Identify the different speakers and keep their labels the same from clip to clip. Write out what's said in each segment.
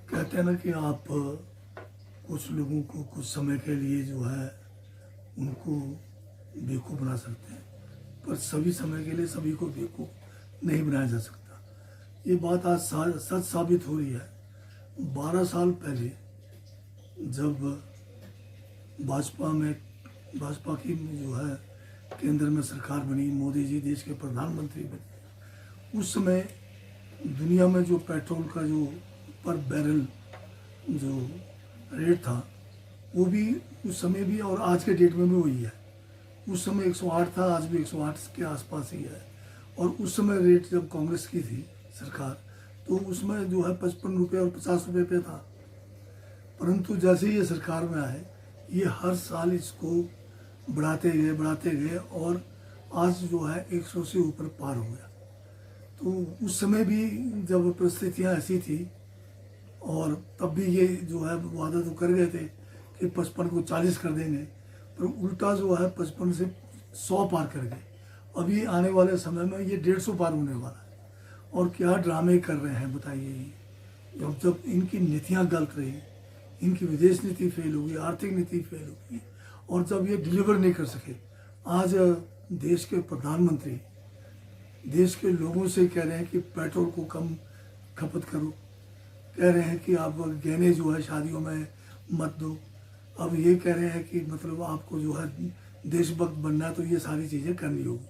Speaker 1: कहते हैं ना कि आप कुछ लोगों को कुछ समय के लिए जो है उनको बेवकूफ़ बना सकते हैं, पर सभी समय के लिए सभी को बेवकूफ़ नहीं बनाया जा सकता। ये बात आज सच साबित हो रही है। 12 साल पहले जब भाजपा की जो है केंद्र में सरकार बनी, मोदी जी देश के प्रधानमंत्री बने, उस समय दुनिया में जो पेट्रोल का जो पर बैरल जो रेट था वो भी उस समय भी और आज के डेट में भी वही है। उस समय 108 था, आज भी 108 के आसपास ही है। और उस समय रेट जब कांग्रेस की थी सरकार तो उसमें जो है 55 रुपये और 50 रुपये पे था। परंतु जैसे ये सरकार में आए ये हर साल इसको बढ़ाते गए और आज जो है 100 से ऊपर पार हो गया। तो उस समय भी जब परिस्थितियाँ ऐसी थी और तब भी ये जो है वादा तो कर गए थे कि 55 को 40 कर देंगे, पर उल्टा जो है 55 से 100 पार कर गए। अभी आने वाले समय में ये 150 पार होने वाला है। और क्या ड्रामे कर रहे हैं बताइए। ये जब इनकी नीतियाँ गलत रही, इनकी विदेश नीति फेल होगी, आर्थिक नीति फेल होगी, और जब ये डिलीवर नहीं कर सके, आज देश के प्रधानमंत्री देश के लोगों से कह रहे हैं कि पेट्रोल को कम खपत करो, कह रहे हैं कि आप गहने जो है शादियों में मत दो। अब ये कह रहे हैं कि मतलब आपको जो है देशभक्त बनना है तो ये सारी चीज़ें करनी होगी।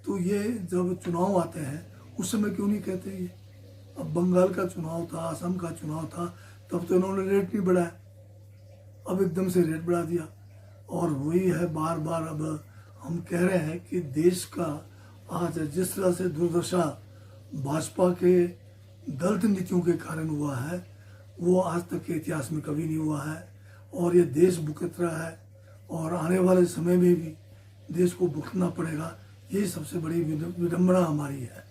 Speaker 1: तो ये जब चुनाव आते हैं उस समय क्यों नहीं कहते ये? अब बंगाल का चुनाव था, असम का चुनाव था, तब तो इन्होंने रेट नहीं बढ़ाया, अब एकदम से रेट बढ़ा दिया। और वही है बार बार अब हम कह रहे हैं कि देश का आज जिस तरह से दुर्दशा भाजपा के गलत नीतियों के कारण हुआ है वो आज तक के इतिहास में कभी नहीं हुआ है। और ये देश भुगत रहा है और आने वाले समय में भी देश को भुगतना पड़ेगा। यही सबसे बड़ी विडंबना हमारी है।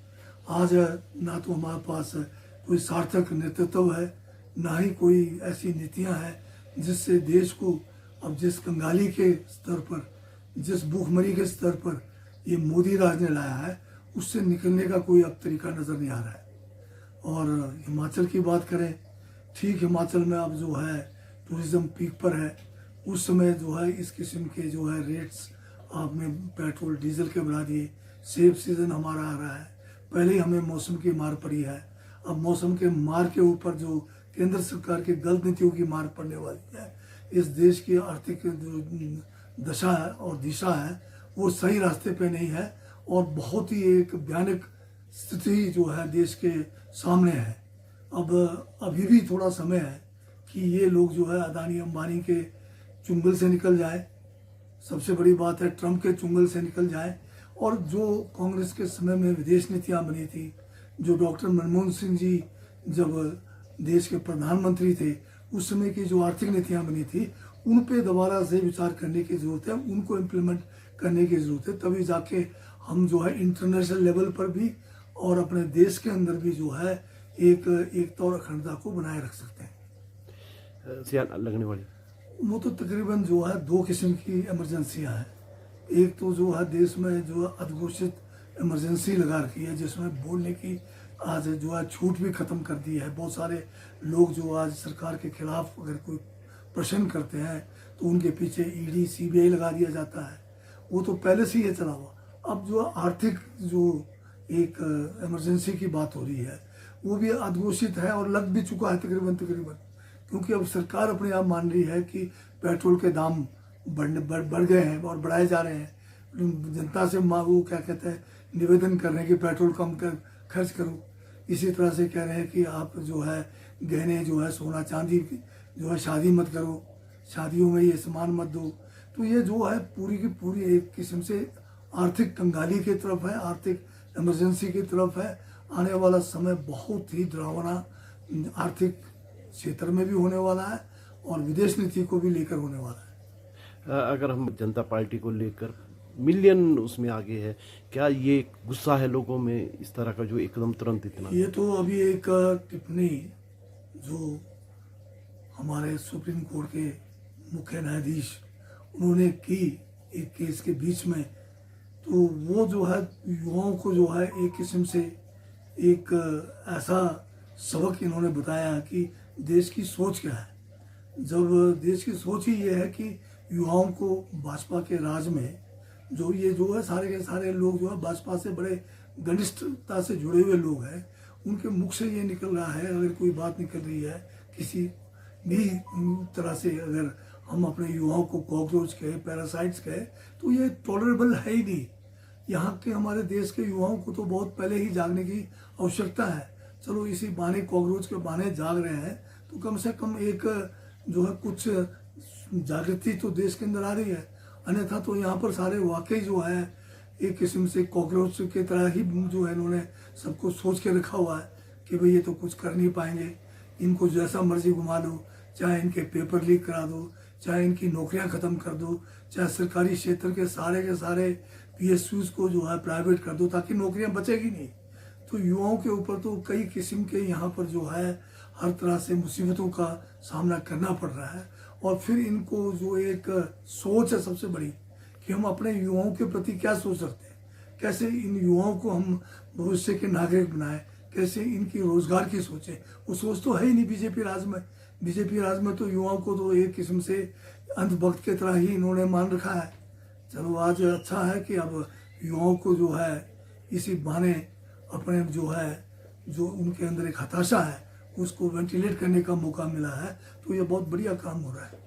Speaker 1: आज ना तो हमारे पास कोई सार्थक नेतृत्व है, ना ही कोई ऐसी नीतियां हैं जिससे देश को अब जिस कंगाली के स्तर पर, जिस भूखमरी के स्तर पर ये मोदी राज ने लाया है उससे निकलने का कोई अब तरीका नज़र नहीं आ रहा है। और हिमाचल की बात करें, ठीक हिमाचल में अब जो है टूरिज़्म पीक पर है। उस समय जो है इस किस्म के जो है रेट्स आपने पेट्रोल डीजल के बढ़ा दिए। सेब सीज़न हमारा आ रहा है, पहले ही हमें मौसम की मार पड़ी है, अब मौसम के मार के ऊपर जो केंद्र सरकार की गलत नीतियों की मार पड़ने वाली है। इस देश की आर्थिक जो दशा है और दिशा है वो सही रास्ते पे नहीं है और बहुत ही एक भयानक स्थिति जो है देश के सामने है। अब अभी भी थोड़ा समय है कि ये लोग जो है अदानी अंबानी के चुंगल से निकल जाए। सबसे बड़ी बात है ट्रम्प के चुंगल से निकल जाए। और जो कांग्रेस के समय में विदेश नीतियाँ बनी थी, जो डॉक्टर मनमोहन सिंह जी जब देश के प्रधानमंत्री थे उस समय की जो आर्थिक नीतियाँ बनी थी उन पे दोबारा से विचार करने की ज़रूरत है, उनको इम्प्लीमेंट करने की ज़रूरत है। तभी जाके हम जो है इंटरनेशनल लेवल पर भी और अपने देश के अंदर भी जो है एकता और अखंडता को बनाए रख सकते हैं।
Speaker 2: लगने वाली
Speaker 1: वो तो तकरीबन जो है 2 किस्म की इमरजेंसियाँ हैं। एक तो जो है देश में जो अघोषित इमरजेंसी लगा रखी है जिसमें बोलने की आज जो है छूट भी ख़त्म कर दी है। बहुत सारे लोग जो आज सरकार के खिलाफ अगर कोई प्रश्न करते हैं तो उनके पीछे ईडी सीबीआई लगा दिया जाता है। वो तो पहले से ही चला हुआ। अब जो आर्थिक जो एक इमरजेंसी की बात हो रही है वो भी अघोषित है और लग भी चुका है तकरीबन, क्योंकि अब सरकार अपने आप मान रही है कि पेट्रोल के दाम बढ़ गए हैं और बढ़ाए जा रहे हैं। जनता से वो क्या कहते हैं निवेदन कर रहे हैं कि पेट्रोल कम खर्च करो। इसी तरह से कह रहे हैं कि आप जो है गहने जो है सोना चांदी जो है शादी मत करो, शादियों में ये सामान मत दो। तो ये जो है पूरी की पूरी एक किस्म से आर्थिक कंगाली की तरफ है, आर्थिक इमरजेंसी की तरफ है। आने वाला समय बहुत ही डरावना आर्थिक क्षेत्र में भी होने वाला है और विदेश नीति को भी लेकर होने वाला है।
Speaker 2: अगर हम जनता पार्टी को लेकर मिलियन उसमें आगे है, क्या ये गुस्सा है लोगों में इस तरह का जो एकदम तुरंत इतना?
Speaker 1: ये तो अभी एक टिप्पणी जो हमारे सुप्रीम कोर्ट के मुख्य न्यायाधीश उन्होंने की एक केस के बीच में, तो वो जो है युवाओं को जो है एक किस्म से एक ऐसा सबक इन्होंने बताया कि देश की सोच क्या है। जब देश की सोच ही ये है कि युवाओं को भाजपा के राज में जो ये जो है सारे के सारे लोग जो है भाजपा से बड़े घनिष्ठता से जुड़े हुए लोग हैं, उनके मुख से ये निकल रहा है, अगर कोई बात निकल रही है किसी भी तरह से, अगर हम अपने युवाओं को कॉकरोच कहे, पैरासाइट्स कहे, तो ये टॉलरेबल है ही नहीं। यहाँ के हमारे देश के युवाओं को तो बहुत पहले ही जागने की आवश्यकता है। चलो इसी बहाने, कॉकरोच के बहाने जाग रहे हैं, तो कम से कम एक जो है कुछ जागृति तो देश के अंदर आ रही है। अन्यथा तो यहाँ पर सारे वाकई जो है एक किस्म से कॉकरोच की तरह ही जो है इन्होंने सबको सोच के रखा हुआ है कि भाई ये तो कुछ कर नहीं पाएंगे, इनको जैसा मर्जी घुमा लो, चाहे इनके पेपर लीक करा दो, चाहे इनकी नौकरियां ख़त्म कर दो, चाहे सरकारी क्षेत्र के सारे PSUs को जो है प्राइवेट कर दो, ताकि नौकरियां बचेगी नहीं। तो युवाओं के ऊपर तो कई किस्म के यहाँ पर जो है हर तरह से मुसीबतों का सामना करना पड़ रहा है। और फिर इनको जो एक सोच है सबसे बड़ी कि हम अपने युवाओं के प्रति क्या सोच सकते हैं, कैसे इन युवाओं को हम भविष्य के नागरिक बनाएं, कैसे इनकी रोजगार की सोचें, वो सोच तो है ही नहीं बीजेपी राज में। बीजेपी राज में तो युवाओं को तो एक किस्म से अंधभक्त की तरह ही इन्होंने मान रखा है। चलो आज अच्छा है कि अब युवाओं को जो है इसी बहाने अपने जो है जो उनके अंदर एक हताशा है उसको वेंटिलेट करने का मौका मिला है, तो ये बहुत बढ़िया काम हो रहा है।